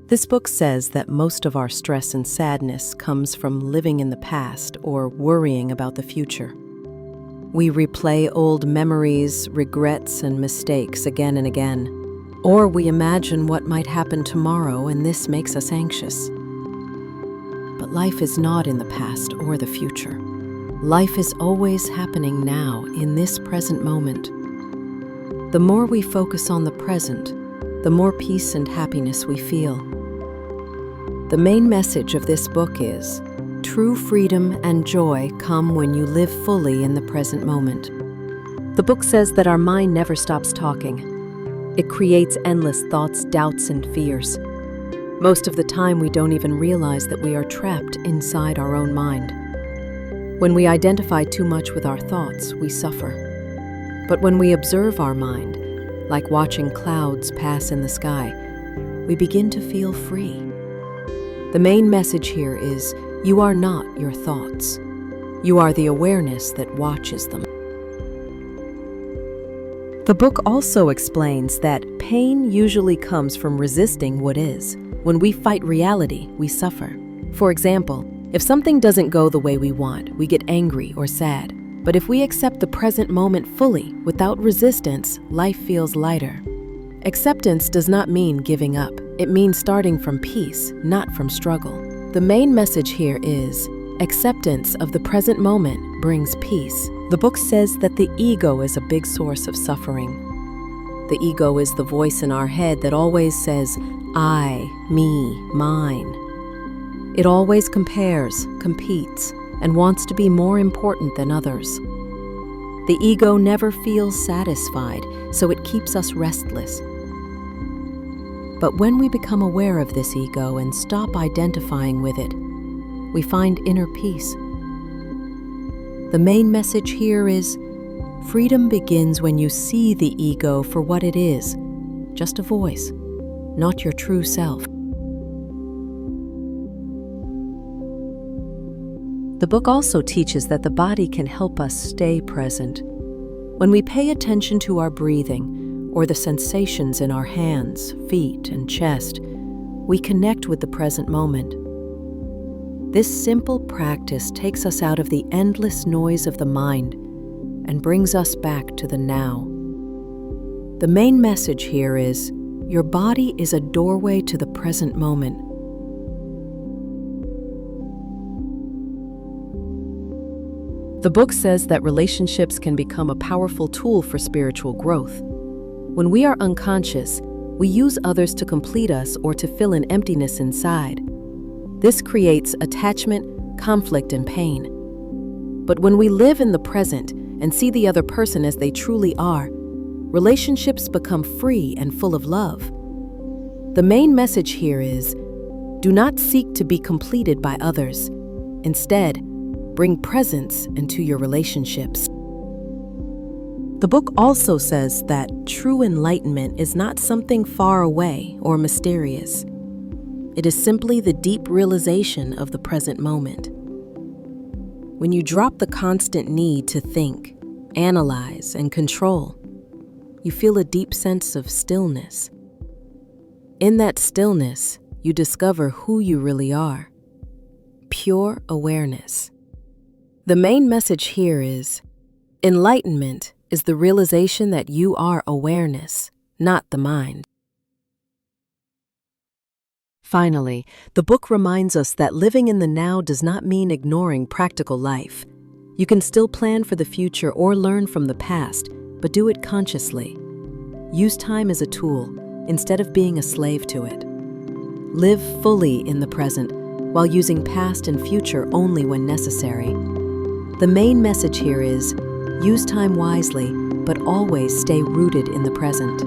This book says that most of our stress and sadness comes from living in the past or worrying about the future. We replay old memories, regrets, and mistakes again and again. Or we imagine what might happen tomorrow, and this makes us anxious. But life is not in the past or the future. Life is always happening now, in this present moment. The more we focus on the present, the more peace and happiness we feel. The main message of this book is, true freedom and joy come when you live fully in the present moment. The book says that our mind never stops talking. It creates endless thoughts, doubts, and fears. Most of the time, we don't even realize that we are trapped inside our own mind. When we identify too much with our thoughts, we suffer. But when we observe our mind, like watching clouds pass in the sky, we begin to feel free. The main message here is, you are not your thoughts. You are the awareness that watches them. The book also explains that pain usually comes from resisting what is. When we fight reality, we suffer. For example, if something doesn't go the way we want, we get angry or sad. But if we accept the present moment fully, without resistance, life feels lighter. Acceptance does not mean giving up. It means starting from peace, not from struggle. The main message here is, acceptance of the present moment brings peace. The book says that the ego is a big source of suffering. The ego is the voice in our head that always says, I, me, mine. It always compares, competes, and wants to be more important than others. The ego never feels satisfied, so it keeps us restless. But when we become aware of this ego and stop identifying with it, we find inner peace. The main message here is, freedom begins when you see the ego for what it is, just a voice, not your true self. The book also teaches that the body can help us stay present. When we pay attention to our breathing, or the sensations in our hands, feet, and chest, we connect with the present moment. This simple practice takes us out of the endless noise of the mind and brings us back to the now. The main message here is, your body is a doorway to the present moment. The book says that relationships can become a powerful tool for spiritual growth. When we are unconscious, we use others to complete us or to fill an emptiness inside. This creates attachment, conflict, and pain. But when we live in the present and see the other person as they truly are, relationships become free and full of love. The main message here is, do not seek to be completed by others. Instead, bring presence into your relationships. The book also says that true enlightenment is not something far away or mysterious. It is simply the deep realization of the present moment. When you drop the constant need to think, analyze, and control, you feel a deep sense of stillness. In that stillness, you discover who you really are. Pure awareness. The main message here is, enlightenment is the realization that you are awareness, not the mind. Finally, the book reminds us that living in the now does not mean ignoring practical life. You can still plan for the future or learn from the past, but do it consciously. Use time as a tool, instead of being a slave to it. Live fully in the present, while using past and future only when necessary. The main message here is, use time wisely, but always stay rooted in the present.